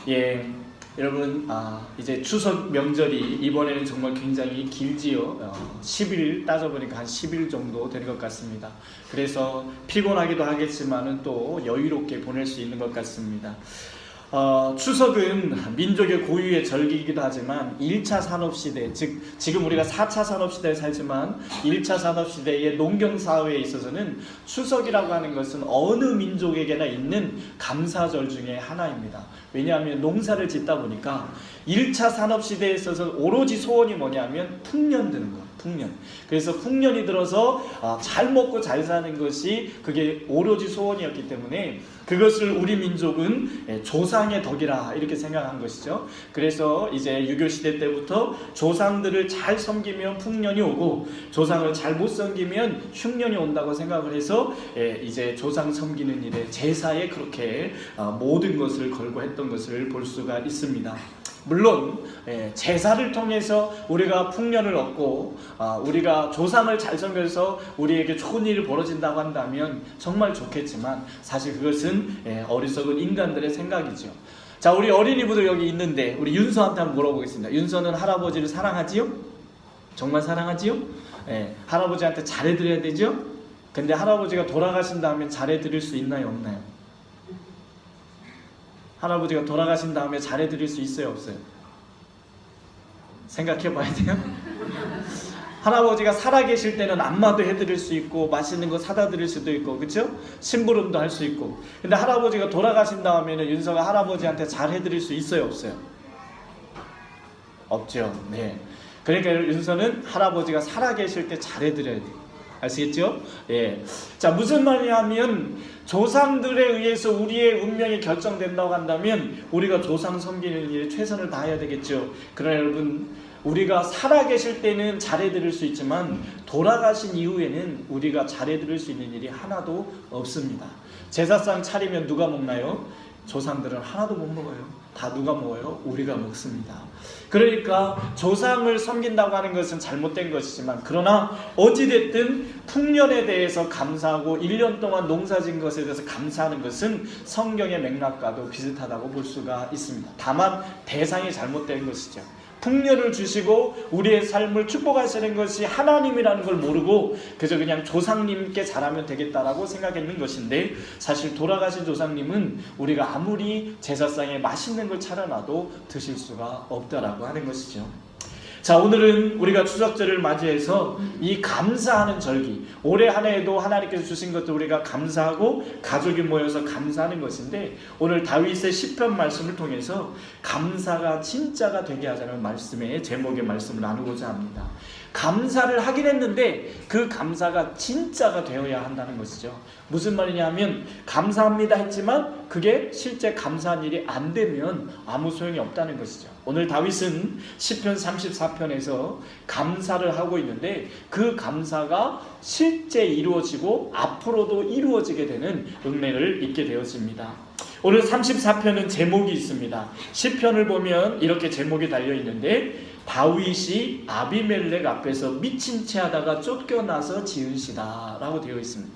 예, 여러분, 이제 추석 명절이 이번에는 정말 굉장히 길지요. 10일 따져보니까 한 10일 정도 되는 것 같습니다. 그래서 피곤하기도 하겠지만은 또 여유롭게 보낼 수 있는 것 같습니다. 추석은 민족의 고유의 절기이기도 하지만 1차 산업시대, 즉 지금 우리가 4차 산업시대에 살지만 1차 산업시대의 농경사회에 있어서는 추석이라고 하는 것은 어느 민족에게나 있는 감사절 중에 하나입니다. 왜냐하면 농사를 짓다 보니까 1차 산업시대에 있어서 오로지 소원이 뭐냐면 풍년 드는 거예요. 풍년. 그래서 풍년이 들어서 잘 먹고 잘 사는 것이 그게 오로지 소원이었기 때문에 그것을 우리 민족은 조상의 덕이라 이렇게 생각한 것이죠. 그래서 이제 유교시대 때부터 조상들을 잘 섬기면 풍년이 오고 조상을 잘 못 섬기면 흉년이 온다고 생각을 해서 이제 조상 섬기는 일에 제사에 그렇게 모든 것을 걸고 했던 것을 볼 수가 있습니다. 물론 제사를 통해서 우리가 풍년을 얻고 우리가 조상을 잘 섬겨서 우리에게 좋은 일이 벌어진다고 한다면 정말 좋겠지만 사실 그것은 어리석은 인간들의 생각이죠. 자, 우리 어린이부들 여기 있는데 우리 윤서한테 한번 물어보겠습니다. 윤서는 할아버지를 사랑하지요? 정말 사랑하지요? 할아버지한테 잘해드려야 되죠? 근데 할아버지가 돌아가신 다음에 잘해드릴 수 있나요? 없나요? 할아버지가 돌아가신 다음에 잘해드릴 수 있어요? 없어요? 생각해 봐야 돼요. 할아버지가 살아계실 때는 안마도 해드릴 수 있고 맛있는 거 사다 드릴 수도 있고, 그렇죠? 심부름도 할 수 있고. 근데 할아버지가 돌아가신 다음에는 윤서가 할아버지한테 잘해드릴 수 있어요? 없어요? 없죠. 네. 그러니까 윤서는 할아버지가 살아계실 때 잘해드려야 돼요. 아시겠죠? 예. 자, 무슨 말이냐면 조상들에 의해서 우리의 운명이 결정된다고 한다면 우리가 조상 섬기는 일에 최선을 다해야 되겠죠. 그러나 여러분, 우리가 살아계실 때는 잘해드릴 수 있지만 돌아가신 이후에는 우리가 잘해드릴 수 있는 일이 하나도 없습니다. 제사상 차리면 누가 먹나요? 조상들은 하나도 못 먹어요. 다 누가 먹어요? 우리가 먹습니다. 그러니까 조상을 섬긴다고 하는 것은 잘못된 것이지만, 그러나 어찌됐든 풍년에 대해서 감사하고 1년 동안 농사진 것에 대해서 감사하는 것은 성경의 맥락과도 비슷하다고 볼 수가 있습니다. 다만 대상이 잘못된 것이죠. 풍년을 주시고 우리의 삶을 축복하시는 것이 하나님이라는 걸 모르고 그저 그냥 조상님께 잘하면 되겠다라고 생각했는 것인데, 사실 돌아가신 조상님은 우리가 아무리 제사상에 맛있는 걸 차려놔도 드실 수가 없다라고 하는 것이죠. 자, 오늘은 우리가 추석절을 맞이해서 이 감사하는 절기, 올해 한 해에도 하나님께서 주신 것도 우리가 감사하고 가족이 모여서 감사하는 것인데, 오늘 다윗의 시편 말씀을 통해서 감사가 진짜가 되게 하자는 말씀의 제목의 말씀을 나누고자 합니다. 감사를 하긴 했는데 그 감사가 진짜가 되어야 한다는 것이죠. 무슨 말이냐면 감사합니다 했지만 그게 실제 감사한 일이 안 되면 아무 소용이 없다는 것이죠. 오늘 다윗은 시편 34편에서 감사를 하고 있는데 그 감사가 실제 이루어지고 앞으로도 이루어지게 되는 은혜를 입게 되었습니다. 오늘 34편은 제목이 있습니다. 시편을 보면 이렇게 제목이 달려있는데, 다윗이 아비멜렉 앞에서 미친 채 하다가 쫓겨나서 지은 시다 라고 되어 있습니다.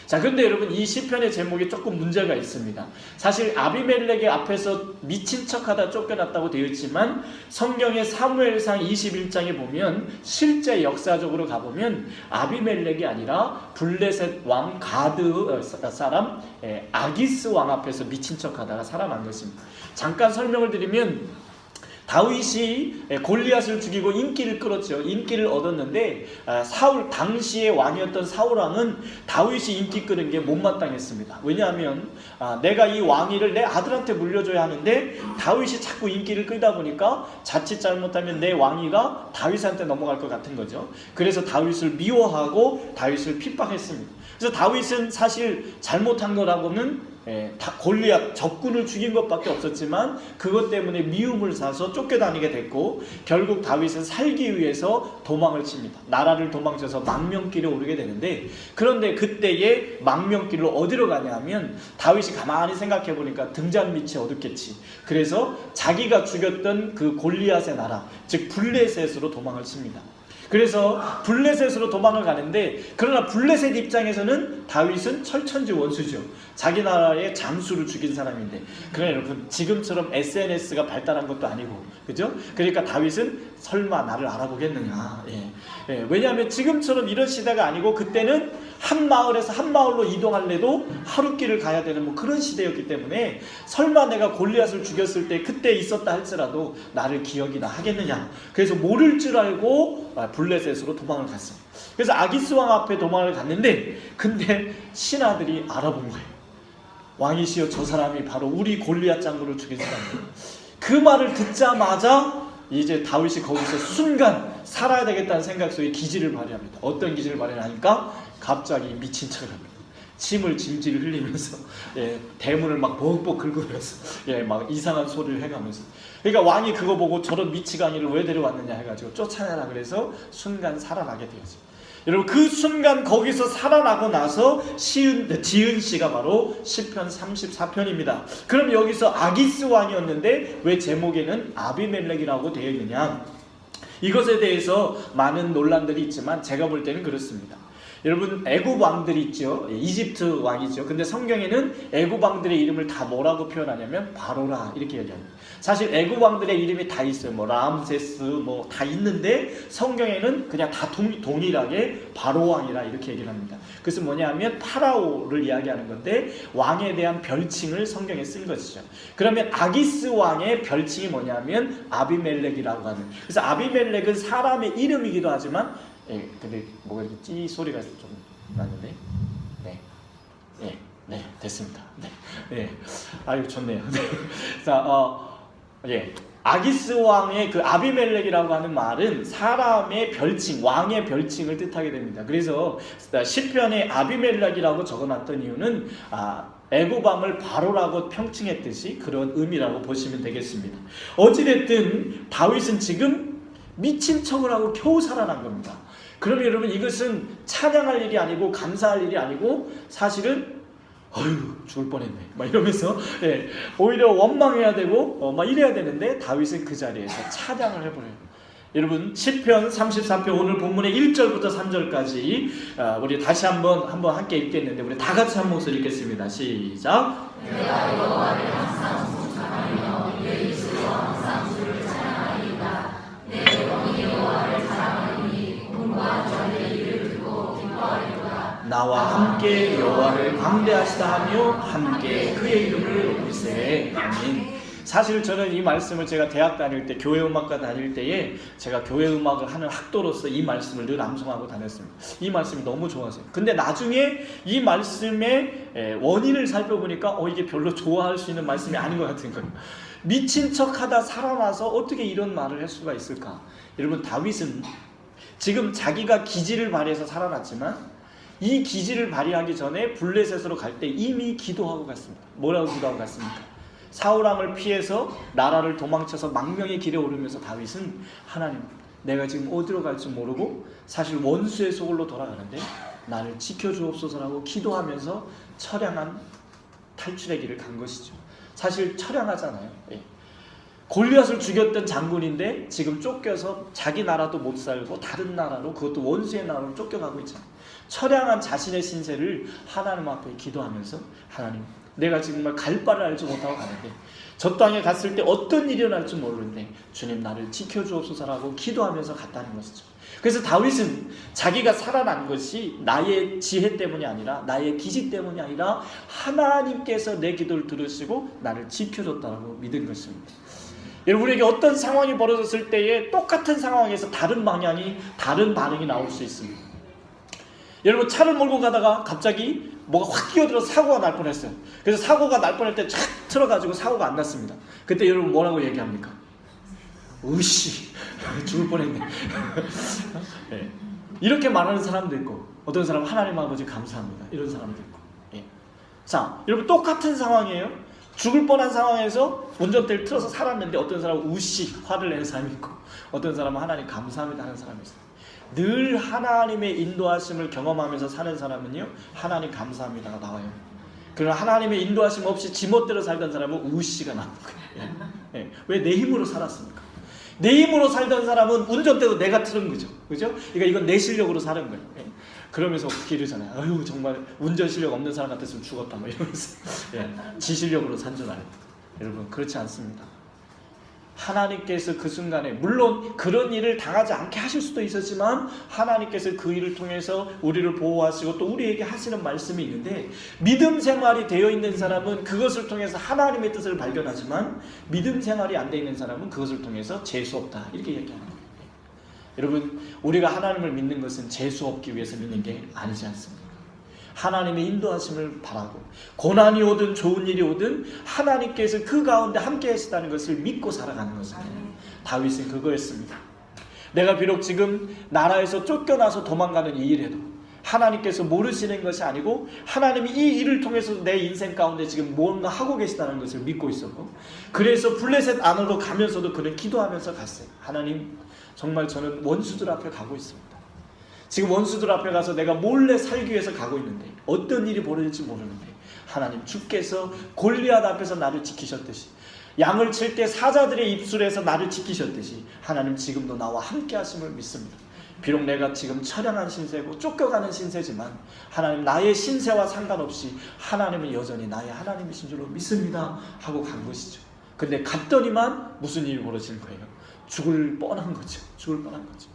자, 근데 여러분, 이 시편의 제목이 조금 문제가 있습니다. 사실 아비멜렉의 앞에서 미친 척하다 쫓겨났다고 되어 있지만 성경의 사무엘상 21장에 보면 실제 역사적으로 가보면 아비멜렉이 아니라 블레셋 왕 가드 사람 아기스 왕 앞에서 미친 척하다가 살아난 것입니다. 잠깐 설명을 드리면, 다윗이 골리앗을 죽이고 인기를 끌었죠. 인기를 얻었는데 사울, 당시의 왕이었던 사울 왕은 다윗이 인기 끄는 게 못마땅했습니다. 왜냐하면 내가 이 왕위를 내 아들한테 물려줘야 하는데 다윗이 자꾸 인기를 끌다 보니까 자칫 잘못하면 내 왕위가 다윗한테 넘어갈 것 같은 거죠. 그래서 다윗을 미워하고 다윗을 핍박했습니다. 그래서 다윗은 사실 잘못한 거라고는 골리앗 적군을 죽인 것밖에 없었지만 그것 때문에 미움을 사서 쫓겨다니게 됐고, 결국 다윗은 살기 위해서 도망을 칩니다. 나라를 도망쳐서 망명길에 오르게 되는데, 그런데 그때의 망명길로 어디로 가냐면 다윗이 가만히 생각해 보니까 등잔 밑이 어둡겠지. 그래서 자기가 죽였던 그 골리앗의 나라, 즉 블레셋으로 도망을 칩니다. 그래서 블레셋으로 도망을 가는데, 그러나 블레셋 입장에서는 다윗은 철천지 원수죠. 자기 나라의 장수를 죽인 사람인데. 그러나 여러분, 지금처럼 SNS가 발달한 것도 아니고, 그죠? 그러니까 다윗은 설마 나를 알아보겠느냐. 왜냐하면 지금처럼 이런 시대가 아니고, 그때는 한 마을에서 한 마을로 이동할래도 하루길을 가야 되는 뭐 그런 시대였기 때문에, 설마 내가 골리앗을 죽였을 때 그때 있었다 할지라도 나를 기억이나 하겠느냐. 그래서 모를 줄 알고 블레셋으로 도망을 갔어요. 그래서 아기스 왕 앞에 도망을 갔는데, 근데 신하들이 알아본 거예요. 왕이시여, 저 사람이 바로 우리 골리앗 장군을 죽인 사람이에요. 그 말을 듣자마자 이제 다윗이 거기서 순간 살아야 되겠다는 생각 속에 기지를 발휘합니다. 어떤 기지를 발휘하니까 갑자기 미친 척을 합니다. 침을 질질 흘리면서, 대문을 막 벅벅 긁으면서, 막 이상한 소리를 해가면서. 그러니까 왕이 그거 보고 저런 미치광이를 왜 데려왔느냐 해가지고 쫓아내라 그래서 순간 살아나게 되었어요. 여러분, 그 순간 거기서 살아나고 나서 지은 씨가 바로 시편 34편입니다. 그럼 여기서 아기스 왕이었는데 왜 제목에는 아비멜렉이라고 되어 있느냐? 이것에 대해서 많은 논란들이 있지만 제가 볼 때는 그렇습니다. 여러분, 애굽 왕들이 있죠. 이집트 왕이죠. 근데 성경에는 애굽 왕들의 이름을 다 뭐라고 표현하냐면 바로라 이렇게 얘기합니다. 사실 애굽 왕들의 이름이 다 있어요. 뭐 람세스 뭐 다 있는데 성경에는 그냥 다 동일하게 바로 왕이라 이렇게 얘기를 합니다. 그래서 뭐냐면 파라오를 이야기하는 건데, 왕에 대한 별칭을 성경에 쓴 것이죠. 그러면 아기스 왕의 별칭이 뭐냐면 아비멜렉이라고 하는. 그래서 아비멜렉은 사람의 이름이기도 하지만, 근데 뭐가 이렇게 찌 소리가 좀 나는데, 네, 됐습니다. 아유, 좋네요. 자, 아기스 왕의 그 아비멜렉이라고 하는 말은 사람의 별칭, 왕의 별칭을 뜻하게 됩니다. 그래서 시편에 아비멜렉이라고 적어놨던 이유는 애굽 왕을 바로라고 평칭했듯이 그런 의미라고 보시면 되겠습니다. 어찌됐든 다윗은 지금 미친 척을 하고 겨우 살아난 겁니다. 그러면 여러분, 이것은 찬양할 일이 아니고 감사할 일이 아니고 사실은 어휴, 죽을 뻔했네 막 이러면서 오히려 원망해야 되고 막 이래야 되는데, 다윗은 그 자리에서 찬양을 해버려요. 여러분, 시편 34편 오늘 본문의 1절부터 3절까지 우리 다시 한번 함께 읽겠는데, 우리 다 같이 한 목소리 읽겠습니다. 시작. 내가 여호와를 항상 찬양하며 내 입술로 항상 주를 찬양하리이다. 내 영이 여호와를 사랑하니 온과 전의 일을 듣고 기뻐하리로다. 나와 함께 여호와를 광대하시다 하며 함께 그의 이름을 높이세. 아멘. 사실 저는 이 말씀을 제가 대학 다닐 때, 교회 음악과 다닐 때에 제가 교회 음악을 하는 학도로서 이 말씀을 늘 암송하고 다녔습니다. 이 말씀이 너무 좋아서요. 근데 나중에 이 말씀의 원인을 살펴보니까 이게 별로 좋아할 수 있는 말씀이 아닌 것 같은 거예요. 미친 척하다 살아나서 어떻게 이런 말을 할 수가 있을까? 여러분, 다윗은 지금 자기가 기지를 발휘해서 살아났지만, 이 기지를 발휘하기 전에 블레셋으로 갈 때 이미 기도하고 갔습니다. 뭐라고 기도하고 갔습니까? 사울왕을 피해서 나라를 도망쳐서 망명의 길에 오르면서 다윗은, 하나님, 내가 지금 어디로 갈지 모르고 사실 원수의 소굴로 돌아가는데 나를 지켜주옵소서라고 기도하면서 처량한 탈출의 길을 간 것이죠. 사실 처량하잖아요. 골리앗을 죽였던 장군인데 지금 쫓겨서 자기 나라도 못 살고 다른 나라로, 그것도 원수의 나라로 쫓겨가고 있잖아요. 처량한 자신의 신세를 하나님 앞에 기도하면서, 하나님, 내가 정말 갈 바를 알지 못하고 가는데, 저 땅에 갔을 때 어떤 일이 일어날지 모르는데 주님, 나를 지켜주옵소서라고 기도하면서 갔다는 것이죠. 그래서 다윗은 자기가 살아난 것이 나의 지혜 때문이 아니라, 나의 기지 때문이 아니라 하나님께서 내 기도를 들으시고 나를 지켜줬다고 믿은 것입니다. 여러분, 우리에게 어떤 상황이 벌어졌을 때에 똑같은 상황에서 다른 방향이, 다른 반응이 나올 수 있습니다. 여러분, 차를 몰고 가다가 갑자기 뭐가 확 끼어들어서 사고가 날 뻔했어요. 그래서 사고가 날 뻔할 때 착 틀어가지고 사고가 안 났습니다. 그때 여러분 뭐라고 얘기합니까? 으씨, 죽을 뻔했네. 이렇게 말하는 사람도 있고, 어떤 사람은 하나님 아버지 감사합니다, 이런 사람도 있고. 자, 여러분, 똑같은 상황이에요. 죽을 뻔한 상황에서 운전대를 틀어서 살았는데, 어떤 사람은 으씨 화를 내는 사람이 있고, 어떤 사람은 하나님 감사합니다 하는 사람이 있어요. 늘 하나님의 인도하심을 경험하면서 사는 사람은요, 하나님 감사합니다가 나와요. 그러나 하나님의 인도하심 없이 지멋대로 살던 사람은 우씨가 나오는 거예요. 왜? 내 힘으로 살았습니까? 내 힘으로 살던 사람은 운전대도 내가 틀은 거죠. 그죠? 그러니까 이건 내 실력으로 사는 거예요. 예. 그러면서 어떻게 이러잖아요. 아유, 정말 운전 실력 없는 사람 같았으면 죽었다. 뭐 이러면서. 예. 지 실력으로 산 줄 알아요. 여러분, 그렇지 않습니다. 하나님께서 그 순간에, 물론 그런 일을 당하지 않게 하실 수도 있었지만 하나님께서 그 일을 통해서 우리를 보호하시고 또 우리에게 하시는 말씀이 있는데, 믿음 생활이 되어 있는 사람은 그것을 통해서 하나님의 뜻을 발견하지만 믿음 생활이 안 되어 있는 사람은 그것을 통해서 재수 없다, 이렇게 얘기하는 거예요. 여러분, 우리가 하나님을 믿는 것은 재수 없기 위해서 믿는 게 아니지 않습니까? 하나님의 인도하심을 바라고 고난이 오든 좋은 일이 오든 하나님께서 그 가운데 함께 하시다는 것을 믿고 살아가는 것입니다. 다윗은 그거였습니다. 내가 비록 지금 나라에서 쫓겨나서 도망가는 이 일에도 하나님께서 모르시는 것이 아니고 하나님이 이 일을 통해서 내 인생 가운데 지금 뭔가 하고 계시다는 것을 믿고 있었고, 그래서 블레셋 안으로 가면서도 그는 기도하면서 갔어요. 하나님, 정말 저는 원수들 앞에 가고 있습니다. 지금 원수들 앞에 가서 내가 몰래 살기 위해서 가고 있는데 어떤 일이 벌어질지 모르는데 하나님, 주께서 골리앗 앞에서 나를 지키셨듯이, 양을 칠 때 사자들의 입술에서 나를 지키셨듯이 하나님 지금도 나와 함께 하심을 믿습니다. 비록 내가 지금 처량한 신세고 쫓겨가는 신세지만 하나님, 나의 신세와 상관없이 하나님은 여전히 나의 하나님이신 줄로 믿습니다 하고 간 것이죠. 근데 갔더니만 무슨 일이 벌어진 거예요? 죽을 뻔한 거죠. 죽을 뻔한 거죠.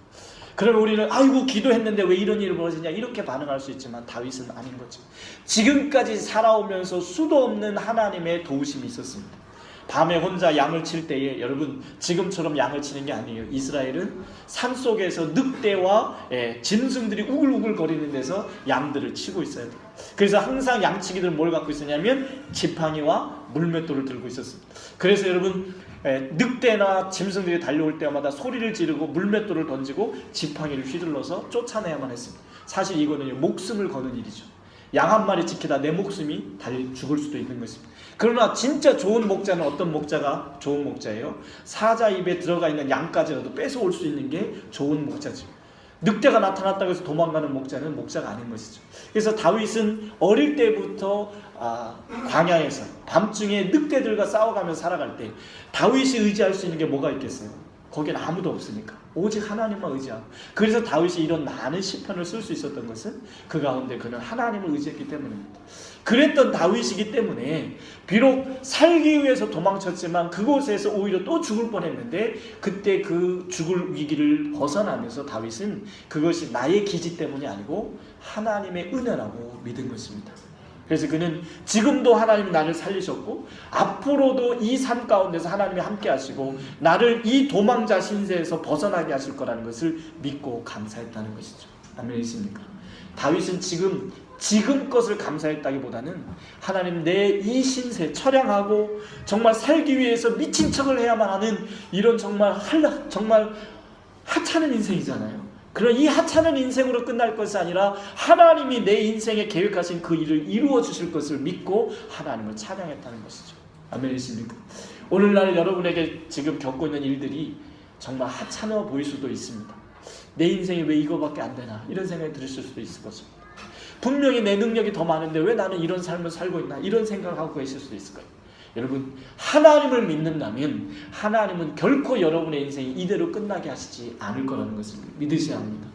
그러면 우리는 아이고 기도했는데 왜 이런 일이 벌어지냐 이렇게 반응할 수 있지만 다윗은 아닌 거죠. 지금까지 살아오면서 수도 없는 하나님의 도우심이 있었습니다. 밤에 혼자 양을 칠 때에, 여러분 지금처럼 양을 치는 게 아니에요. 이스라엘은 산속에서 늑대와 짐승들이 우글우글 거리는 데서 양들을 치고 있어야 돼요. 그래서 항상 양치기들은 뭘 갖고 있었냐면 지팡이와 물맷돌을 들고 있었습니다. 그래서 여러분, 늑대나 짐승들이 달려올 때마다 소리를 지르고 물맷돌을 던지고 지팡이를 휘둘러서 쫓아내야만 했습니다. 사실 이거는 목숨을 거는 일이죠. 양 한 마리 지키다 내 목숨이 죽을 수도 있는 것입니다. 그러나 진짜 좋은 목자는 어떤 목자가 좋은 목자예요? 사자 입에 들어가 있는 양까지라도 뺏어올 수 있는 게 좋은 목자죠. 늑대가 나타났다고 해서 도망가는 목자는 목자가 아닌 것이죠. 그래서 다윗은 어릴 때부터 광야에서 밤중에 늑대들과 싸워가면서 살아갈 때 다윗이 의지할 수 있는 게 뭐가 있겠어요? 거기는 아무도 없으니까 오직 하나님만 의지하고, 그래서 다윗이 이런 많은 시편을 쓸 수 있었던 것은 그 가운데 그는 하나님을 의지했기 때문입니다. 그랬던 다윗이기 때문에 비록 살기 위해서 도망쳤지만 그곳에서 오히려 또 죽을 뻔했는데, 그때 그 죽을 위기를 벗어나면서 다윗은 그것이 나의 기지 때문이 아니고 하나님의 은혜라고 믿은 것입니다. 그래서 그는 지금도 하나님이 나를 살리셨고 앞으로도 이 삶 가운데서 하나님이 함께 하시고 나를 이 도망자 신세에서 벗어나게 하실 거라는 것을 믿고 감사했다는 것이죠. 아멘이십니까? 다윗은 지금 것을 감사했다기보다는 하나님, 내 이 신세, 처량하고 정말 살기 위해서 미친 척을 해야만 하는 이런 정말 하찮은 인생이잖아요. 그런 이 하찮은 인생으로 끝날 것이 아니라 하나님이 내 인생에 계획하신 그 일을 이루어 주실 것을 믿고 하나님을 찬양했다는 것이죠. 아멘이십니까? 오늘날 여러분에게 지금 겪고 있는 일들이 정말 하찮아 보일 수도 있습니다. 내 인생이 왜 이거밖에 안 되나 이런 생각이 들으실 수도 있을 것입니다. 분명히 내 능력이 더 많은데 왜 나는 이런 삶을 살고 있나 이런 생각을 하고 계실 수도 있을 거예요. 여러분, 하나님을 믿는다면 하나님은 결코 여러분의 인생이 이대로 끝나게 하시지 않을 거라는 것을 믿으셔야 합니다.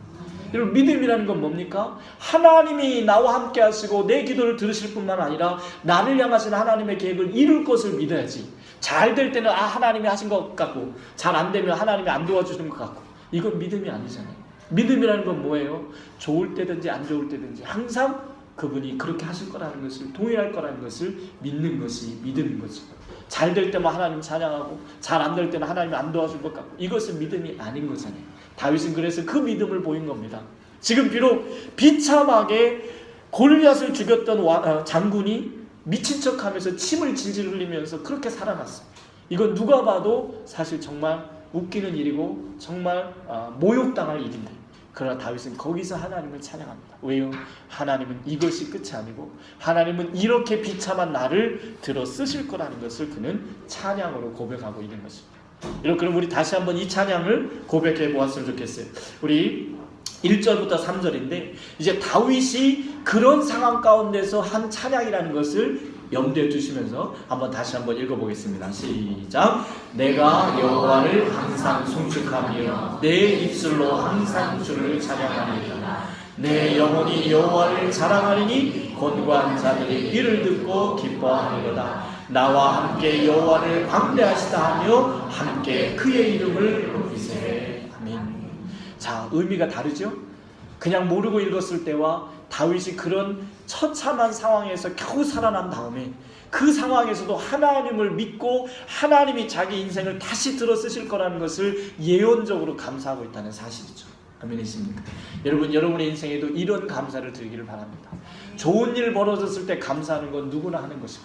여러분, 믿음이라는 건 뭡니까? 하나님이 나와 함께 하시고 내 기도를 들으실 뿐만 아니라 나를 향하신 하나님의 계획을 이룰 것을 믿어야지. 잘 될 때는 하나님이 하신 것 같고 잘 안 되면 하나님이 안 도와주시는 것 같고, 이건 믿음이 아니잖아요. 믿음이라는 건 뭐예요? 좋을 때든지 안 좋을 때든지 항상 그분이 그렇게 하실 거라는 것을, 동의할 거라는 것을 믿는 것이 믿음인 거죠. 잘 될 때만 하나님 찬양하고 잘 안 될 때는 하나님이 안 도와줄 것 같고, 이것은 믿음이 아닌 거잖아요. 다윗은 그래서 그 믿음을 보인 겁니다. 지금 비록 비참하게 골리앗을 죽였던 장군이 미친 척하면서 침을 질질 흘리면서 그렇게 살아났어요. 이건 누가 봐도 사실 정말 웃기는 일이고 정말 모욕당할 일인데, 그러나 다윗은 거기서 하나님을 찬양합니다. 왜요? 하나님은 이것이 끝이 아니고 하나님은 이렇게 비참한 나를 들어 쓰실 거라는 것을 그는 찬양으로 고백하고 있는 것입니다. 여러분, 그럼 우리 다시 한번 이 찬양을 고백해 보았으면 좋겠어요. 우리 1절부터 3절인데 이제 다윗이 그런 상황 가운데서 한 찬양이라는 것을 염두에 두시면서 다시 한번 읽어보겠습니다. 시작. 내가 여호와를 항상 송축하며 내 입술로 항상 주를 찬양하리이다. 내 영혼이 여호와를 자랑하리니 곤고한 자들이 이를 듣고 기뻐하리로다. 나와 함께 여호와를 광대하시다 하며 함께 그의 이름을 높이세. 아멘. 자, 의미가 다르죠? 그냥 모르고 읽었을 때와 다윗이 그런 처참한 상황에서 겨우 살아난 다음에 그 상황에서도 하나님을 믿고 하나님이 자기 인생을 다시 들어 쓰실 거라는 것을 예언적으로 감사하고 있다는 사실이죠. 아멘이십니까? 여러분, 여러분의 인생에도 이런 감사를 드리기를 바랍니다. 좋은 일 벌어졌을 때 감사하는 건 누구나 하는 것이고,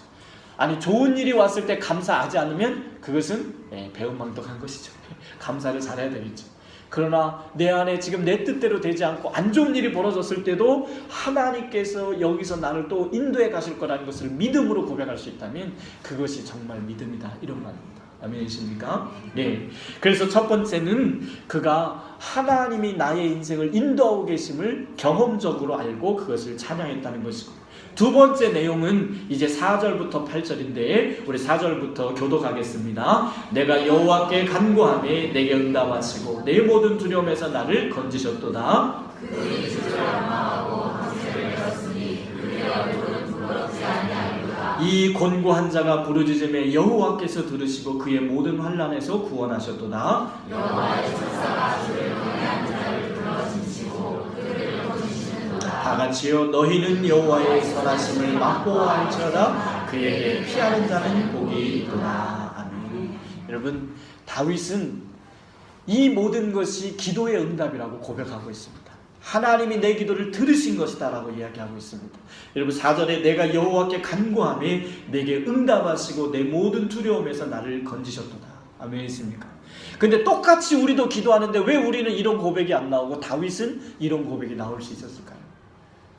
아니 좋은 일이 왔을 때 감사하지 않으면 그것은 배은망덕한 것이죠. 감사를 잘해야 되겠죠. 그러나 내 안에 지금 내 뜻대로 되지 않고 안 좋은 일이 벌어졌을 때도 하나님께서 여기서 나를 또 인도해 가실 거라는 것을 믿음으로 고백할 수 있다면 그것이 정말 믿음이다, 이런 말입니다. 아멘이십니까? 네. 그래서 첫 번째는 그가 하나님이 나의 인생을 인도하고 계심을 경험적으로 알고 그것을 찬양했다는 것이고, 두 번째 내용은 이제 4절부터 8절인데 우리 4절부터 교독하겠습니다. 내가 여호와께 간구하매 내게 응답하시고 내 모든 두려움에서 나를 건지셨도다. 그의 주를 악마하고 황제를 들었으니 그의 얼굴은 부끄럽지 아니하리로다. 이 곤고한 자가 부르짖음에 여호와께서 들으시고 그의 모든 환난에서 구원하셨도다. 여호와의 천사가 주를 경외한 자를 불러주시고 그를 건지시는도다. 다같이요 너희는 여호와의 선하심을 맛보아 알지어다. 그에게 피하는 자는 복이 있도다. 아멘. 여러분, 다윗은 이 모든 것이 기도의 응답이라고 고백하고 있습니다. 하나님이 내 기도를 들으신 것이다 라고 이야기하고 있습니다. 여러분, 4절에 내가 여호와께 간구하며 내게 응답하시고 내 모든 두려움에서 나를 건지셨도다. 아멘이십니까? 근데 똑같이 우리도 기도하는데 왜 우리는 이런 고백이 안 나오고 다윗은 이런 고백이 나올 수 있었을까요?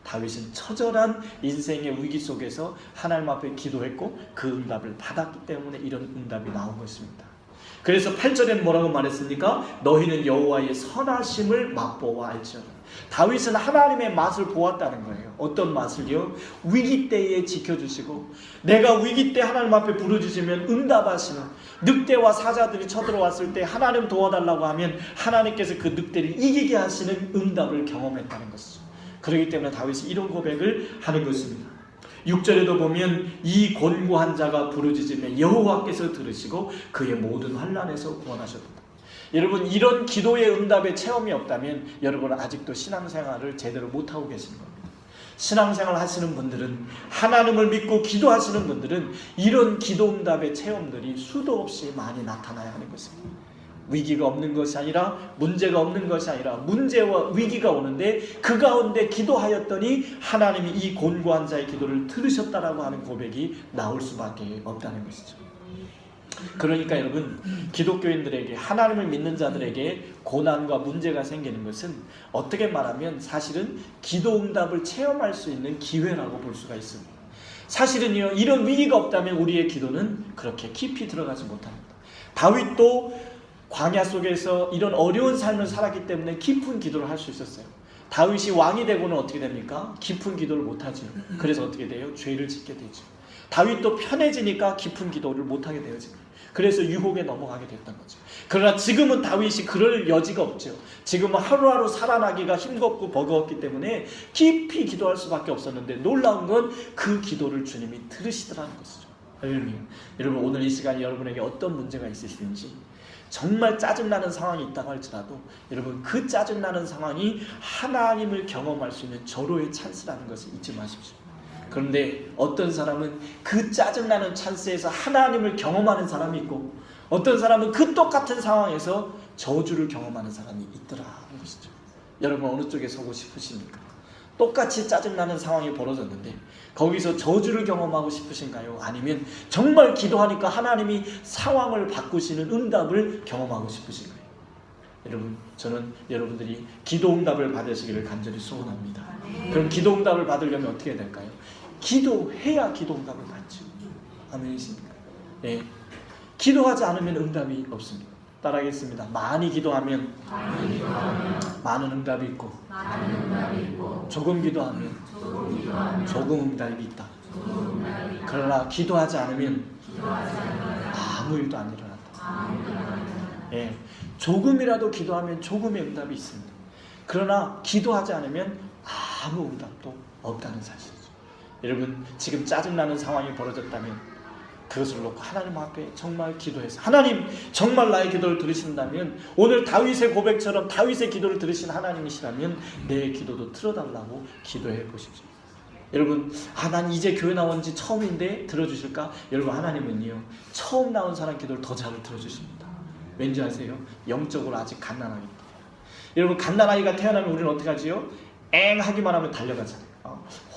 다윗은 처절한 인생의 위기 속에서 하나님 앞에 기도했고 그 응답을 받았기 때문에 이런 응답이 나온 것입니다. 그래서 8절엔 뭐라고 말했습니까? 너희는 여호와의 선하심을 맛보아 알지어다. 다윗은 하나님의 맛을 보았다는 거예요. 어떤 맛을요? 위기 때에 지켜주시고 내가 위기 때 하나님 앞에 부르짖으면 응답하시는, 늑대와 사자들이 쳐들어왔을 때 하나님 도와달라고 하면 하나님께서 그 늑대를 이기게 하시는 응답을 경험했다는 것이죠. 그렇기 때문에 다윗이 이런 고백을 하는 것입니다. 6절에도 보면 이 곤고한 자가 부르짖으며 여호와께서 들으시고 그의 모든 환난에서 구원하셨다. 여러분, 이런 기도의 응답의 체험이 없다면 여러분은 아직도 신앙생활을 제대로 못하고 계시는 겁니다. 신앙생활 하시는 분들은, 하나님을 믿고 기도하시는 분들은 이런 기도 응답의 체험들이 수도 없이 많이 나타나야 하는 것입니다. 위기가 없는 것이 아니라, 문제가 없는 것이 아니라 문제와 위기가 오는데 그 가운데 기도하였더니 하나님이 이 곤고한 자의 기도를 들으셨다라고 하는 고백이 나올 수밖에 없다는 것이죠. 그러니까 여러분, 기독교인들에게, 하나님을 믿는 자들에게 고난과 문제가 생기는 것은 어떻게 말하면 사실은 기도 응답을 체험할 수 있는 기회라고 볼 수가 있습니다. 사실은요, 이런 위기가 없다면 우리의 기도는 그렇게 깊이 들어가지 못합니다. 다윗도 광야 속에서 이런 어려운 삶을 살았기 때문에 깊은 기도를 할 수 있었어요. 다윗이 왕이 되고는 어떻게 됩니까? 깊은 기도를 못하죠. 그래서 어떻게 돼요? 죄를 짓게 되죠. 다윗도 편해지니까 깊은 기도를 못하게 되어집니다. 그래서 유혹에 넘어가게 됐던 거죠. 그러나 지금은 다윗이 그럴 여지가 없죠. 지금은 하루하루 살아나기가 힘겹고 버거웠기 때문에 깊이 기도할 수밖에 없었는데 놀라운 건 그 기도를 주님이 들으시더라는 것이죠. 여러분, 오늘 이 시간에 여러분에게 어떤 문제가 있으시든지, 정말 짜증나는 상황이 있다고 할지라도 여러분, 그 짜증나는 상황이 하나님을 경험할 수 있는 절호의 찬스라는 것을 잊지 마십시오. 그런데 어떤 사람은 그 짜증나는 찬스에서 하나님을 경험하는 사람이 있고, 어떤 사람은 그 똑같은 상황에서 저주를 경험하는 사람이 있더라는 것이죠. 여러분, 어느 쪽에 서고 싶으십니까? 똑같이 짜증나는 상황이 벌어졌는데 거기서 저주를 경험하고 싶으신가요? 아니면 정말 기도하니까 하나님이 상황을 바꾸시는 응답을 경험하고 싶으신가요? 여러분, 저는 여러분들이 기도 응답을 받으시기를 간절히 소원합니다. 그럼 기도 응답을 받으려면 어떻게 해야 될까요? 기도해야 기도 응답을 받죠. 아멘이십니까? 네. 기도하지 않으면 응답이 없습니다. 따라하겠습니다. 많이 기도하면 많은 응답이 있고, 조금 기도하면 조금 응답이 있다. 그러나 기도하지 않으면 아무 일도 안 일어난다. 예, 조금이라도 기도하면 조금의 응답이 있습니다. 그러나 기도하지 않으면 아무 응답도 없다는 사실이죠. 여러분, 지금 짜증나는 상황이 벌어졌다면 그것을 놓고 하나님 앞에 정말 기도해서, 하나님 정말 나의 기도를 들으신다면, 오늘 다윗의 고백처럼 다윗의 기도를 들으신 하나님이시라면 내 기도도 들어달라고 기도해 보십시오. 여러분, 난 이제 교회 나온 지 처음인데 들어주실까? 여러분, 하나님은요, 처음 나온 사람 기도를 더 잘 들어주십니다. 왠지 아세요? 영적으로 아직 갓난아기 때문에. 여러분, 갓난아기가 태어나면 우리는 어떻게 하지요? 엥 하기만 하면 달려가잖아요.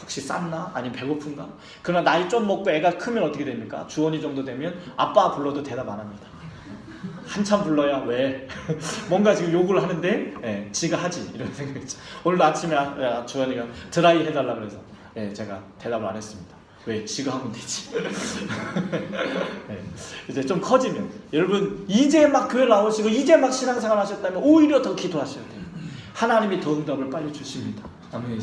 혹시 쌌나? 아니면 배고픈가? 그러나 나이 좀 먹고 애가 크면 어떻게 됩니까? 주원이 정도 되면 아빠 불러도 대답 안 합니다. 한참 불러야 왜? 뭔가 지금 욕을 하는데, 예, 지가 하지, 이런 생각이죠. 오늘도 아침에 주원이가 드라이 해달라 그래서, 예, 제가 대답을 안 했습니다. 왜? 지가 하면 되지. 예, 이제 좀 커지면, 여러분, 이제 막 교회 나오시고 이제 막 신앙생활 하셨다면 오히려 더 기도하셔야 돼요. 하나님이 더 응답을 빨리 주십니다. 아멘.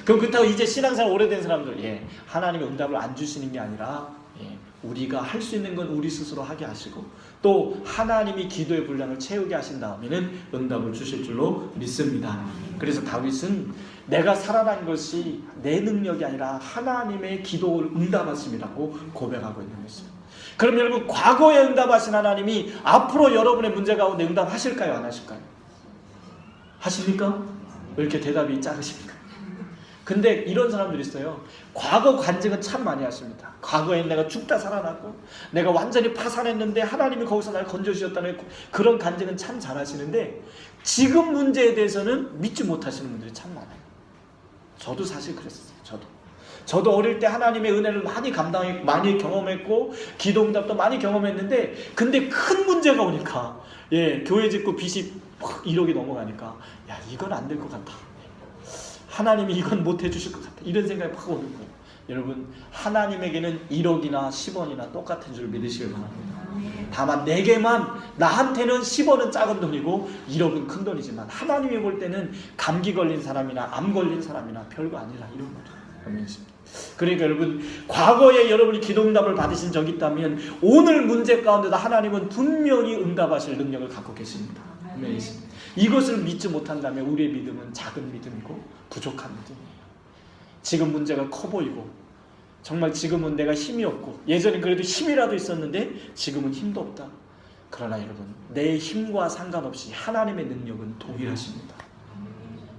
그럼 그렇다고 이제 신앙생활 오래된 사람들, 예, 하나님이 응답을 안 주시는 게 아니라, 예, 우리가 할 수 있는 건 우리 스스로 하게 하시고, 또 하나님이 기도의 분량을 채우게 하신 다음에는 응답을 주실 줄로 믿습니다. 그래서 다윗은 내가 살아난 것이 내 능력이 아니라 하나님의 기도를 응답하심이라고 고백하고 있는 것입니다. 그럼 여러분, 과거에 응답하신 하나님이 앞으로 여러분의 문제 가운데 응답하실까요? 안 하실까요? 하십니까? 왜 이렇게 대답이 작으십니까? 근데 이런 사람들이 있어요. 과거 간증은 참 많이 하십니다. 과거에 내가 죽다 살아났고 내가 완전히 파산했는데 하나님이 거기서 날 건져주셨다는 그런 간증은 참 잘하시는데, 지금 문제에 대해서는 믿지 못하시는 분들이 참 많아요. 저도 사실 그랬어요. 저도 어릴 때 하나님의 은혜를 많이 많이 경험했고 기도응답도 많이 경험했는데, 근데 큰 문제가 오니까, 예, 교회 짓고 빚이 1억이 넘어가니까, 야, 이건 안 될 것 같다. 하나님이 이건 못 해주실 것 같다. 이런 생각이 확 오는 거예요. 여러분, 하나님에게는 1억이나 10원이나 똑같은 줄 믿으시길 바랍니다. 다만 내게만, 나한테는 10원은 작은 돈이고 1억은 큰 돈이지만 하나님이 볼 때는 감기 걸린 사람이나 암 걸린 사람이나 별거 아니라, 이런 거죠. 그러니까 여러분, 과거에 여러분이 기도응답을 받으신 적이 있다면 오늘 문제 가운데도 하나님은 분명히 응답하실 능력을 갖고 계십니다. 이것을 믿지 못한다면 우리의 믿음은 작은 믿음이고 부족한 믿음이에요. 지금 문제가 커 보이고, 정말 지금은 내가 힘이 없고, 예전엔 그래도 힘이라도 있었는데 지금은 힘도 없다. 그러나 여러분, 내 힘과 상관없이 하나님의 능력은 동일하십니다.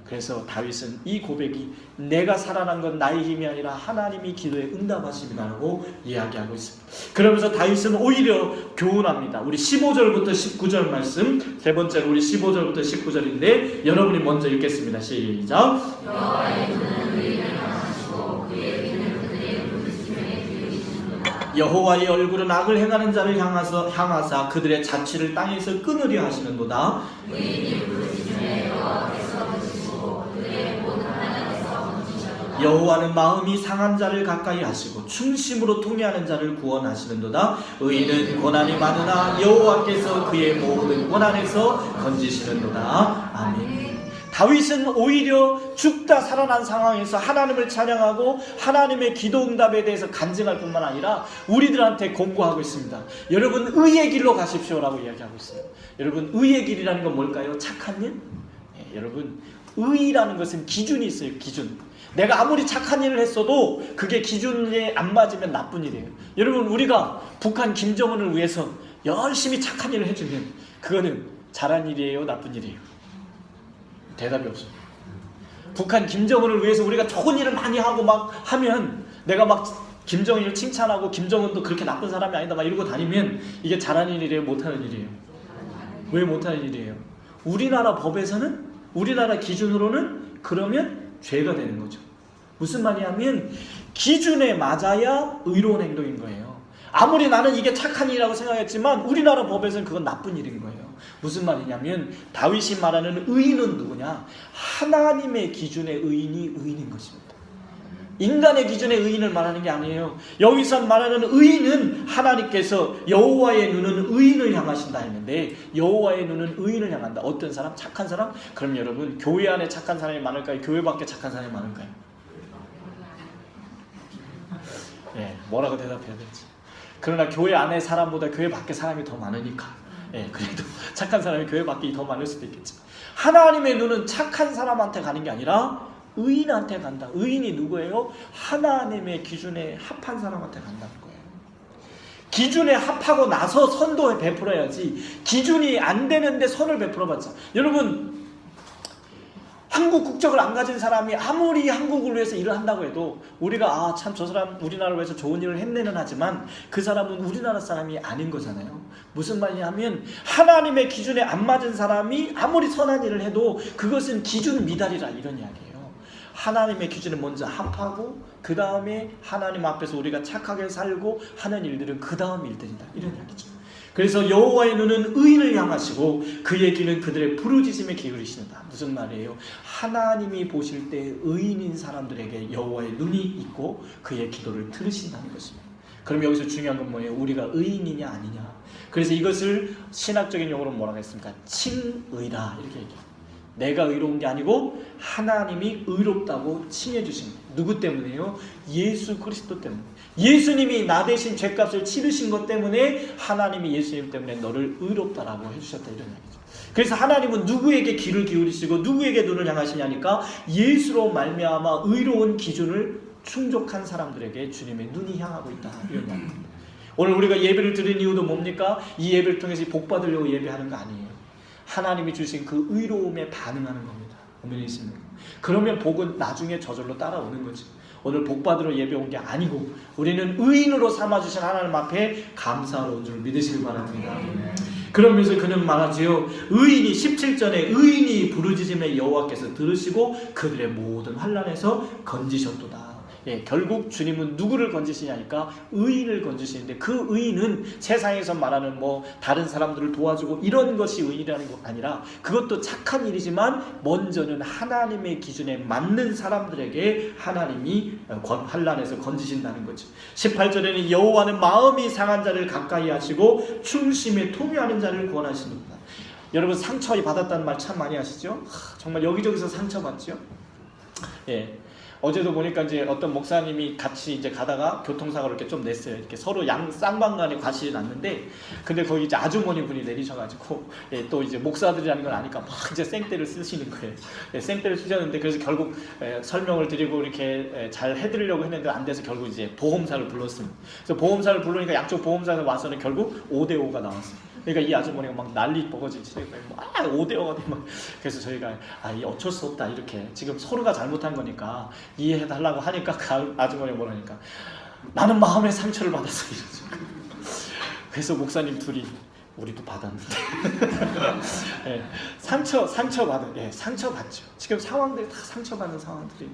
그래서 다윗은 이 고백이 내가 살아난 건 나의 힘이 아니라 하나님이 기도에 응답하심이라고 이야기하고 있습니다. 그러면서 다윗은 오히려 교훈합니다. 우리 15절부터 19절 말씀, 세 번째로 우리 15절부터 19절인데 여러분이 먼저 읽겠습니다. 시작. 여호와의 눈은 의인을 향하시고 그의 귀는 그들의 부르짖음에 들으시는도다. 여호와의 얼굴은 악을 행하는 자를 향하사 그들의 자취를 땅에서 끊으려 하시는도다. 의인이 부르짖음에 여호와께서 들으시고 그들의 모든 하나님께서 건지셨도다. 여호와는 마음이 상한 자를 가까이 하시고 충심으로 통회하는 자를 구원하시는도다. 의인은 고난이 많으나 여호와께서 그의 모든 고난에서 건지시는도다. 아멘. 다윗은 오히려 죽다 살아난 상황에서 하나님을 찬양하고 하나님의 기도응답에 대해서 간증할 뿐만 아니라 우리들한테 공고하고 있습니다. 여러분, 의의 길로 가십시오라고 이야기하고 있어요. 여러분, 의의 길이라는 건 뭘까요? 착한 일? 네, 여러분, 의라는 것은 기준이 있어요. 기준. 내가 아무리 착한 일을 했어도 그게 기준에 안 맞으면 나쁜 일이에요. 여러분, 우리가 북한 김정은을 위해서 열심히 착한 일을 해주면 그거는 잘한 일이에요? 나쁜 일이에요? 대답이 없어요. 북한 김정은을 위해서 우리가 좋은 일을 많이 하고 막 하면, 내가 막 김정일을 칭찬하고 김정은도 그렇게 나쁜 사람이 아니다 막 이러고 다니면 이게 잘하는 일이에요? 못하는 일이에요? 왜 못하는 일이에요? 우리나라 법에서는, 우리나라 기준으로는 그러면 죄가 되는 거죠. 무슨 말이냐면 기준에 맞아야 의로운 행동인 거예요. 아무리 나는 이게 착한 일이라고 생각했지만 우리나라 법에서는 그건 나쁜 일인 거예요. 무슨 말이냐면 다윗이 말하는 의인은 누구냐? 하나님의 기준의 의인이 의인인 것입니다. 인간의 기준의 의인을 말하는 게 아니에요. 여기서 말하는 의인은 하나님께서 여호와의 눈은 의인을 향하신다 했는데, 여호와의 눈은 의인을 향한다. 어떤 사람? 착한 사람? 그럼 여러분, 교회 안에 착한 사람이 많을까요? 교회 밖에 착한 사람이 많을까요? 예, 뭐라고 대답해야 될지. 그러나 교회 안에 사람보다 교회 밖에 사람이 더 많으니까 예, 그래도 착한 사람이 교회 밖에 더 많을 수도 있겠지. 하나님의 눈은 착한 사람한테 가는 게 아니라 의인한테 간다. 의인이 누구예요? 하나님의 기준에 합한 사람한테 간다는 거예요. 기준에 합하고 나서 선도 베풀어야지, 기준이 안 되는데 선을 베풀어봤자. 여러분, 한국 국적을 안 가진 사람이 아무리 한국을 위해서 일을 한다고 해도 우리가 참 저 사람 우리나라를 위해서 좋은 일을 했네는 하지만 그 사람은 우리나라 사람이 아닌 거잖아요. 무슨 말이냐면 하나님의 기준에 안 맞은 사람이 아무리 선한 일을 해도 그것은 기준 미달이라, 이런 이야기예요. 하나님의 기준에 먼저 합하고 그 다음에 하나님 앞에서 우리가 착하게 살고 하는 일들은 그 다음 일들이다, 이런 이야기죠. 그래서 여호와의 눈은 의인을 향하시고 그의 귀는 그들의 부르짖음에 기울이신다. 무슨 말이에요? 하나님이 보실 때 의인인 사람들에게 여호와의 눈이 있고 그의 기도를 들으신다는 것입니다. 그럼 여기서 중요한 건 뭐예요? 우리가 의인이냐 아니냐. 그래서 이것을 신학적인 용어로 뭐라고 했습니까? 칭의라, 이렇게 얘기해요. 내가 의로운 게 아니고 하나님이 의롭다고 칭해 주신 거예요. 누구 때문에요? 예수 그리스도 때문에. 예수님이 나 대신 죄값을 치르신 것 때문에 하나님이 예수님 때문에 너를 의롭다라고 해주셨다, 이런 얘기죠. 그래서 하나님은 누구에게 귀를 기울이시고 누구에게 눈을 향하시냐니까 예수로 말미암아 의로운 기준을 충족한 사람들에게 주님의 눈이 향하고 있다, 이런 얘기입니다. 오늘 우리가 예배를 드린 이유도 뭡니까? 이 예배를 통해서 복 받으려고 예배하는 거 아니에요. 하나님이 주신 그 의로움에 반응하는 겁니다. 아멘이십니까? 그러면 복은 나중에 저절로 따라오는 거지. 오늘 복 받으러 예배 온 게 아니고 우리는 의인으로 삼아주신 하나님 앞에 감사로 온 줄 믿으시길 바랍니다. 그러면서 그는 말하지요. 의인이 17절에 의인이 부르짖음에 여호와께서 들으시고 그들의 모든 환난에서 건지셨도다. 예, 결국 주님은 누구를 건지시냐니까 의인을 건지시는데 그 의인은 세상에서 말하는 다른 사람들을 도와주고 이런 것이 의인이라는 거 아니라 그것도 착한 일이지만 먼저는 하나님의 기준에 맞는 사람들에게 하나님이 환난에서 건지신다는 거죠. 18절에는 여호와는 마음이 상한 자를 가까이 하시고 충심에 통회하는 자를 구원하십니다. 여러분, 상처 받았다는 말 참 많이 하시죠? 정말 여기저기서 상처받죠? 예. 어제도 보니까 이제 어떤 목사님이 같이 이제 가다가 교통사고를 이렇게 좀 냈어요. 이렇게 서로 쌍방간에 과실이 났는데, 근데 거기 이제 아주머니 분이 내리셔가지고, 또 이제 목사들이라는 걸 아니까 막 이제 생떼를 쓰시는 거예요. 생떼를 쓰셨는데, 그래서 결국 설명을 드리고 이렇게 잘 해드리려고 했는데 안 돼서 결국 이제 보험사를 불렀습니다. 그래서 보험사를 부르니까 양쪽 보험사에서 와서는 결국 5대5가 나왔어요. 그러니까 이 아주머니가 막 난리 뻐거지지, 5대5가 막. 그래서 저희가 어쩔 수 없다, 이렇게 지금 서로가 잘못한 거니까 이해해달라고 하니까 그 아주머니가 뭐라니까 나는 마음의 상처를 받았어, 이러죠. 그래서 목사님 둘이 우리도 받았는데 예, 상처받죠. 지금 상황들이 다 상처받는 상황들이.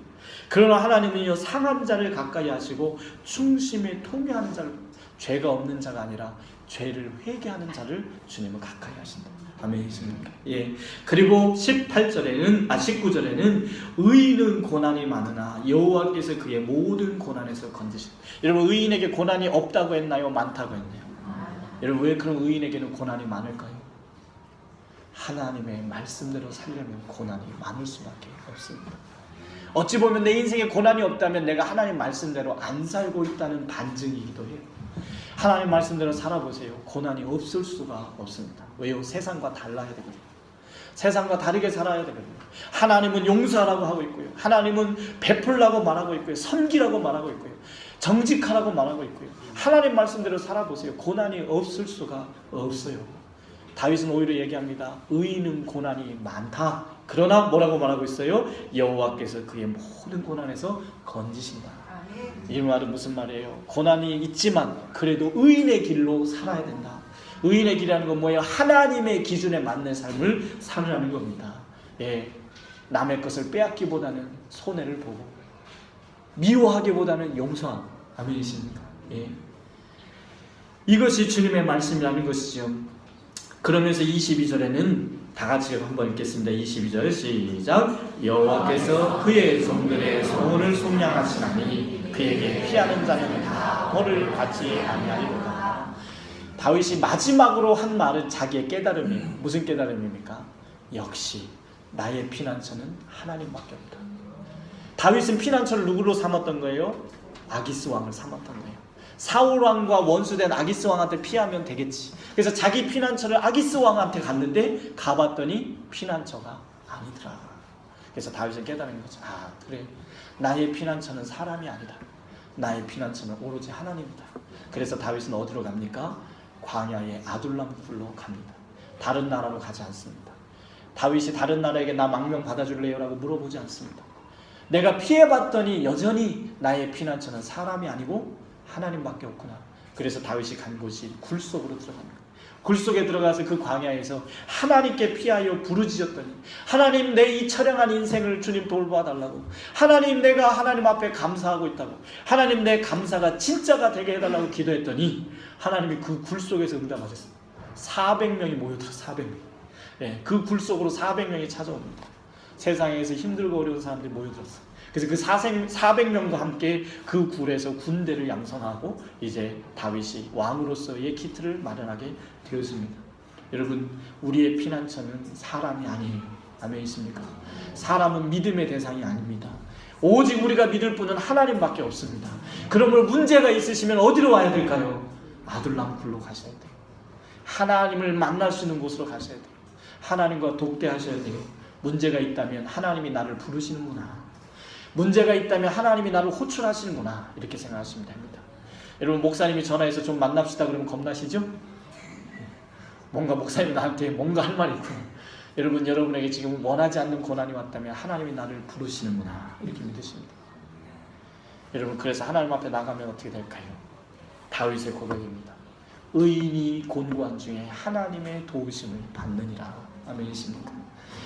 그러나 하나님은요, 상한 자를 가까이 하시고 충심에 통회하는 자를, 죄가 없는 자가 아니라 죄를 회개하는 자를 주님은 가까이 하신다. 아멘이십니까? 예. 그리고 19절에는 의인은 고난이 많으나 여호와께서 그의 모든 고난에서 건지신다. 여러분, 의인에게 고난이 없다고 했나요? 많다고 했나요? 여러분, 왜 그럼 의인에게는 고난이 많을까요? 하나님의 말씀대로 살려면 고난이 많을 수밖에 없습니다. 어찌 보면 내 인생에 고난이 없다면 내가 하나님 말씀대로 안 살고 있다는 반증이기도 해요. 하나님 말씀대로 살아보세요. 고난이 없을 수가 없습니다. 왜요? 세상과 달라야 되거든요. 세상과 다르게 살아야 되거든요. 하나님은 용서하라고 하고 있고요. 하나님은 베풀라고 말하고 있고요. 섬기라고 말하고 있고요. 정직하라고 말하고 있고요. 하나님 말씀대로 살아보세요. 고난이 없을 수가 없어요. 다윗은 오히려 얘기합니다. 의인은 고난이 많다. 그러나 뭐라고 말하고 있어요? 여호와께서 그의 모든 고난에서 건지신다. 이 말은 무슨 말이에요? 고난이 있지만 그래도 의인의 길로 살아야 된다. 의인의 길이라는 건 뭐예요? 하나님의 기준에 맞는 삶을 살으라는 겁니다. 예, 남의 것을 빼앗기보다는 손해를 보고 미워하기보다는 용서하고. 아멘이십니까? 예, 이것이 주님의 말씀이라는 것이죠. 그러면서 22절에는 다 같이 한번 읽겠습니다. 22절 시작. 여호와께서 그의 종들의 소원을 속량하시나니 그에게 피하는 자는 다 벌을 받지 아니하리로다. 다윗이 마지막으로 한 말은 자기의 깨달음이에요. 무슨 깨달음입니까? 역시 나의 피난처는 하나님밖에 없다. 다윗은 피난처를 누구로 삼았던 거예요? 아기스 왕을 삼았던 거예요. 사울 왕과 원수된 아기스 왕한테 피하면 되겠지. 그래서 자기 피난처를 아기스 왕한테 갔는데 가봤더니 피난처가 아니더라. 그래서 다윗은 깨달은 거죠. 아, 그래, 나의 피난처는 사람이 아니다. 나의 피난처는 오로지 하나님이다. 그래서 다윗은 어디로 갑니까? 광야의 아둘람 굴로 갑니다. 다른 나라로 가지 않습니다. 다윗이 다른 나라에게 나 망명 받아줄래요? 라고 물어보지 않습니다. 내가 피해봤더니 여전히 나의 피난처는 사람이 아니고 하나님밖에 없구나. 그래서 다윗이 간 곳이 굴 속으로 들어갑니다. 굴 속에 들어가서 그 광야에서 하나님께 피하여 부르짖었더니 하나님, 내 이 처량한 인생을 주님 돌봐달라고, 하나님, 내가 하나님 앞에 감사하고 있다고, 하나님, 내 감사가 진짜가 되게 해달라고 기도했더니 하나님이 그 굴 속에서 응답하셨어요. 400명이 모여들어. 400명. 예, 그 굴 속으로 400명이 찾아옵니다. 세상에서 힘들고 어려운 사람들이 모여들었어요. 그래서 그 400명과 함께 그 굴에서 군대를 양성하고 이제 다윗이 왕으로서의 기틀을 마련하게 되었습니다. 여러분, 우리의 피난처는 사람이 아니에요. 아멘이십니까? 사람은 믿음의 대상이 아닙니다. 오직 우리가 믿을 분은 하나님밖에 없습니다. 그러므로 문제가 있으시면 어디로 와야 될까요? 아둘람 굴로 가셔야 돼요. 하나님을 만날 수 있는 곳으로 가셔야 돼요. 하나님과 독대하셔야 돼요. 문제가 있다면 하나님이 나를 부르시는구나, 문제가 있다면 하나님이 나를 호출하시는구나, 이렇게 생각하시면 됩니다. 여러분, 목사님이 전화해서 좀 만납시다 그러면 겁나시죠? 뭔가 목사님이 나한테 뭔가 할 말이 있고, 여러분, 여러분에게 지금 원하지 않는 고난이 왔다면 하나님이 나를 부르시는구나, 이렇게 믿으십니다. 여러분, 그래서 하나님 앞에 나가면 어떻게 될까요? 다윗의 고백입니다. 의인이 곤고한 중에 하나님의 도우심을 받느니라. 아멘이십니까?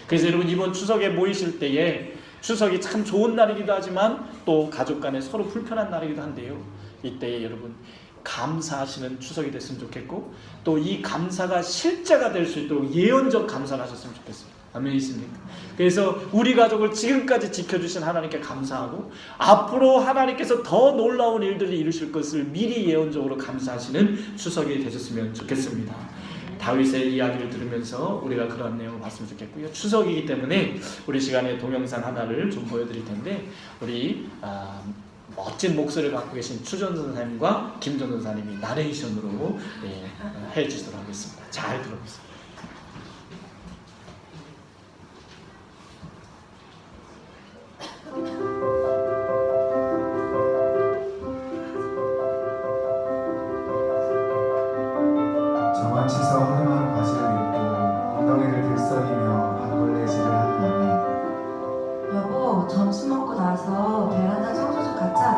그래서 여러분, 이번 추석에 모이실 때에, 추석이 참 좋은 날이기도 하지만 또 가족 간에 서로 불편한 날이기도 한데요, 이때에 여러분 감사하시는 추석이 됐으면 좋겠고, 또 이 감사가 실제가 될 수 있도록 예언적 감사를 하셨으면 좋겠어요. 아멘이십니까? 그래서 우리 가족을 지금까지 지켜주신 하나님께 감사하고, 앞으로 하나님께서 더 놀라운 일들을 이루실 것을 미리 예언적으로 감사하시는 추석이 되셨으면 좋겠습니다. 다윗의 이야기를 들으면서 우리가 그런 내용을 봤으면 좋겠고요. 추석이기 때문에 우리 시간에 동영상 하나를 좀 보여드릴 텐데, 우리 멋진 목소리를 갖고 계신 추전 선사님과 김전 선사님이 나레이션으로 해주시도록 하겠습니다. 잘 들어보세요. 정원치서 험한 바지를 입고 엉덩이를 들썩이며 바꿀레질을 하는 아내. 여보, 점심 먹고 나서 베란다 청소 좀 같이 하자.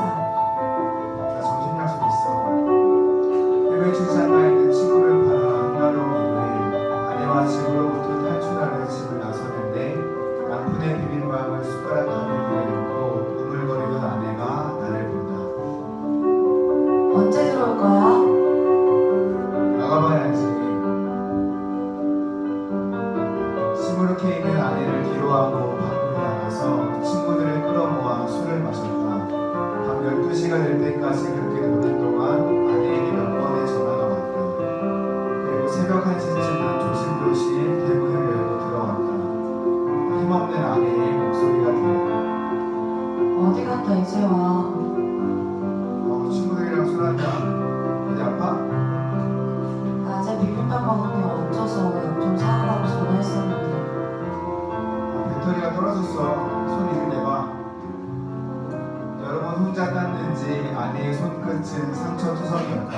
나 점심 약속 있어. 해외 출장 가 있는 친구를 팔아 한가로운 이후에 아내와 집으로부터 탈출하려 집을 나서는데 남편의 비빔밥을 숟가락 가득 내놓고 우물거리던 아내가 나를 본다. 언제 들어올 거야? 나가봐야지. 시무룩해 있는 아내를 뒤로하고 밖으로 나가서 친구들을 끌어모아 술을 마셨다. 밤 12시가 될 때까지 그렇게 노는 동안 아내에게 몇 번의 전화가 왔다. 그리고 새벽 1시쯤은 조심조심 대문을 열고 들어왔다. 힘없는 아내의 목소리가 들렸다. 어디 갔다 이제 와? 친구들이랑 술 한잔. 어디 아파? 낮에 비빔밥 먹으면 어쩌서 약 좀 사오라고 전화했었는데. 배터리가 떨어졌어. 손 이를 내봐. 여러 번 혼자 땄는지 아내의 손끝은 상처투성이었다.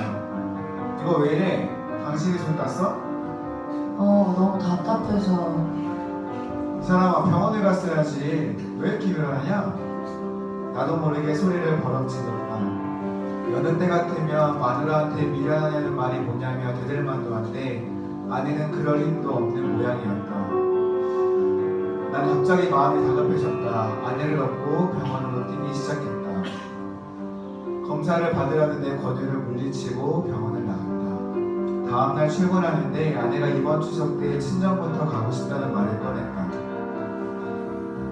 이거 왜 이래? 당신이 손 땄어? 너무 답답해서. 이 사람아, 병원에 갔어야지. 왜 이렇게 일어나냐? 나도 모르게 소리를 버럭지었다. 여느 때 같으면 마누라한테 미안하냐는 말이 뭐냐며 대들만도 한데 아내는 그럴 힘도 없는 모양이었다. 난 갑자기 마음이 다급해졌다. 아내를 업고 병원으로 뛰기 시작했다. 검사를 받으려는데 권유를 물리치고 병원을 나갔다. 다음날 출근하는데 아내가 이번 추석 때 친정부터 가고 싶다는 말을 꺼냈다.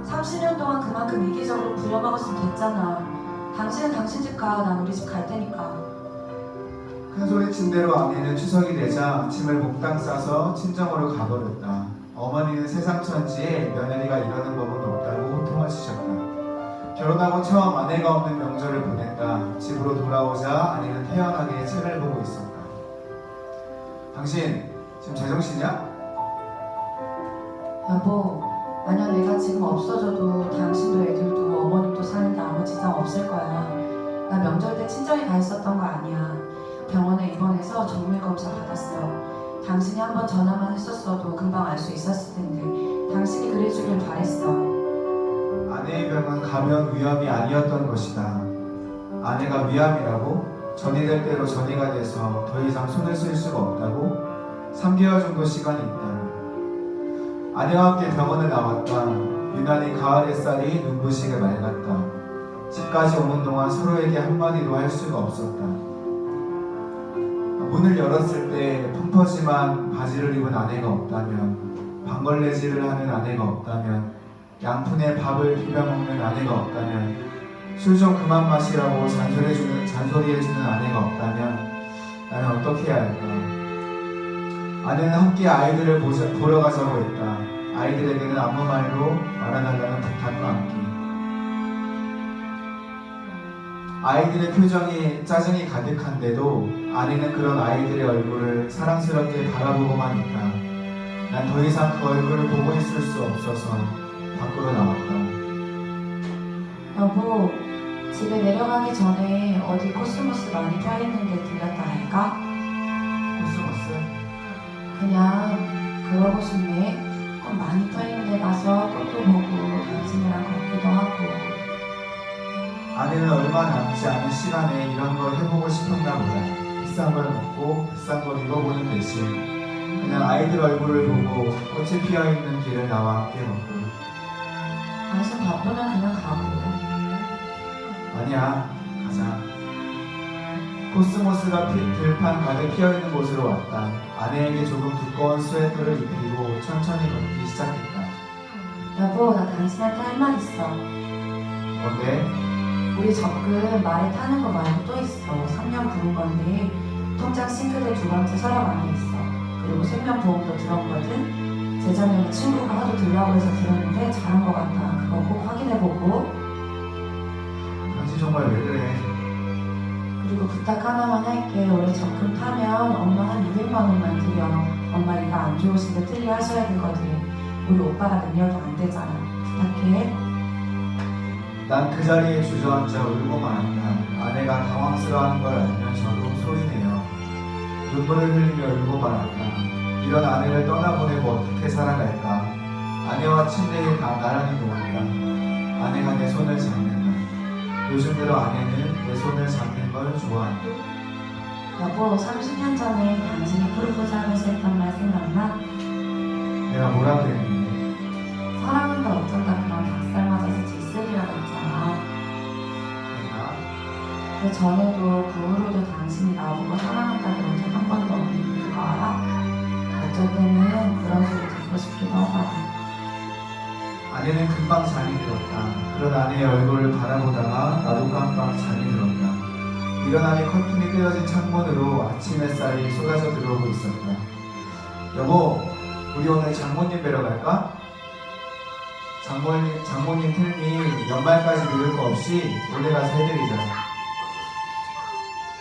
30년 동안 그만큼 이기적으로 부려먹었으면 됐잖아. 당신은 당신 집 가, 난 우리 집 갈 테니까. 큰소리친 대로 아내는 추석이 되자 짐을 몽땅 싸서 친정으로 가버렸다. 어머니는 세상 천지에 며느리가 이러는 법은 없다고 호통을 치셨다. 결혼하고 처음 아내가 없는 명절을 보냈다. 집으로 돌아오자 아내는 태연하게 책을 보고 있었다. 당신 지금 제정신이야? 여보, 만약 내가 지금 없어져도 당신도 애들도 어머님도 사는데 아무 지장 없을 거야. 나 명절 때 친정에 가 있었던 거 아니야. 병원에 입원해서 정밀검사 받았어. 당신이 한번 전화만 했었어도 금방 알 수 있었을 텐데 당신이 그래주길 바랬어. 아내의 병은 가벼운 위암이 아니었던 것이다. 아내가 위암이라고? 전이 될 대로 전이가 돼서 더 이상 손을 쓸 수가 없다고? 3개월 정도 시간이 있다. 아내와 함께 병원을 나왔다. 유난히 가을 햇살이 눈부시게 맑았다. 집까지 오는 동안 서로에게 한마디도 할 수가 없었다. 문을 열었을 때 펑퍼짐한 바지를 입은 아내가 없다면, 방걸레질을 하는 아내가 없다면, 양푼에 밥을 비벼 먹는 아내가 없다면, 술 좀 그만 마시라고 잔소리해주는 아내가 없다면 나는 어떻게 해야 할까? 아내는 함께 아이들을 보러 가자고 했다. 아이들에게는 아무 말로 말아달라는 부탁과 함께. 아이들의 표정이 짜증이 가득한데도 아내는 그런 아이들의 얼굴을 사랑스럽게 바라보고만 있다. 난 더 이상 그 얼굴을 보고 있을 수 없어서 밖으로 나왔다. 여보, 집에 내려가기 전에 어디 코스모스 많이 펴있는데 들렸다 할까? 코스모스? 그냥 그러고 싶네. 꽃 많이 펴있는 데 가서 꽃도 보고 당신이랑 걷기도 하고. 아내는 얼마 남지 않은 시간에 이런 걸 해보고 싶었나 보다. 비싼 걸 먹고 비싼 걸 입어보는 대신 그냥 아이들 얼굴을 보고 꽃이 피어있는 길을 나와 함께 걷고. 당신 바쁘면 그냥 가고. 아니야, 가자. 코스모스가 들판 가득 피어있는 곳으로 왔다. 아내에게 조금 두꺼운 스웨터를 입히고 천천히 걷기 시작했다. 여보, 나 당신한테 할 말 있어. 뭔데? 우리 적금 말에 타는 거 말고 또 있어. 3년 부른 건데 통장 싱크대 2번째 서랍 안에 있어. 그리고 생명보험도 들었거든. 재작년에 친구가 하도 들라고 해서 들었는데 잘한 거 같다. 그거 꼭 확인해보고. 당신 정말 왜 그래? 그리고 부탁 하나만 할게. 올해 적금 타면 엄마 한 200만 원만 드려. 엄마 이가 안 좋으신데 틀리 하셔야 되거든. 우리 오빠가 능력이 안 되잖아. 부탁해. 난 그 자리에 주저앉아 울고 말았다. 아내가 당황스러워하는 걸 알면 저도 소리내어 눈물을 흘리며 울고 말았다. 이런 아내를 떠나보내고 어떻게 살아갈까? 아내와 침대에 다 나란히 누웠다. 아내가 내 손을 잡는다. 요즘 들어 아내는 내 손을 잡는 걸 좋아한다. 여보, 30년 전에 당신이 프로포즈 하면서 했던 말 생각나? 내가 뭐라 그랬는데? 사랑한다 어쩐다 그런 닭살 맞아서 질색이라고 했잖아. 내가? 그 전에도 그 후로도 당신이 나보고 사랑한다 그런 적 한 번도 없는 그거 알아? 어쩔 때는 그런 소리 듣고 싶기도 하다. 아내는 금방 잠이 들었다. 그런 아내의 얼굴을 바라보다가 나도 깜빡 잠이 들었다. 일어나니 커튼이 떼어진 창문으로 아침 햇살이 쏟아져 들어오고 있었다. 여보, 우리 오늘 장모님 뵈러 갈까? 장모님 틀니 연말까지 늦을 거 없이 올해 가서 해드리자.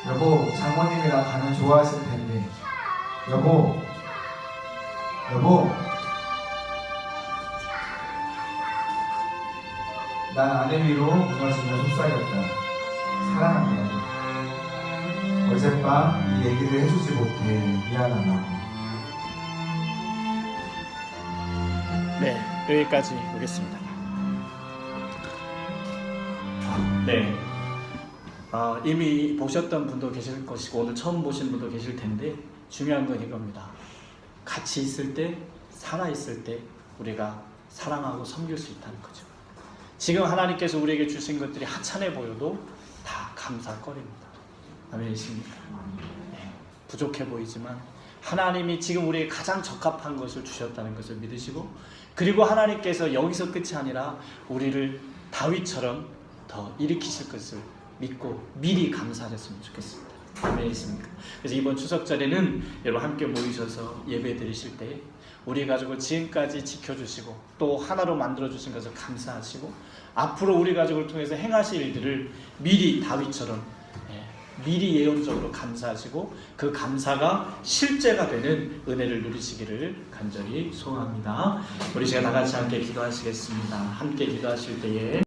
여보, 장모님이랑 가면 좋아하실 텐데. 여보. 난 아내 위로 무너지며 속삭였다. 사랑한다. 어젯밤 이 얘기를 해주지 못해 미안하다. 네, 여기까지 보겠습니다. 네, 이미 보셨던 분도 계실 것이고 오늘 처음 보신 분도 계실 텐데 중요한 건 이겁니다. 같이 있을 때, 살아있을 때 우리가 사랑하고 섬길 수 있다는 거죠. 지금 하나님께서 우리에게 주신 것들이 하찮아 보여도 다 감사거리입니다. 아멘이십니까? 네, 부족해 보이지만 하나님이 지금 우리에게 가장 적합한 것을 주셨다는 것을 믿으시고, 그리고 하나님께서 여기서 끝이 아니라 우리를 다윗처럼 더 일으키실 것을 믿고 미리 감사하셨으면 좋겠습니다. 아멘이십니까? 그래서 이번 추석절에는 여러분 함께 모이셔서 예배 드리실 때 우리 가족을 지금까지 지켜주시고 또 하나로 만들어주신 것을 감사하시고 앞으로 우리 가족을 통해서 행하실 일들을 미리 다윗처럼 미리 예언적으로 감사하시고 그 감사가 실제가 되는 은혜를 누리시기를 간절히 소원합니다. 우리 제가 다 같이 함께 기도하시겠습니다. 함께 기도하실 때에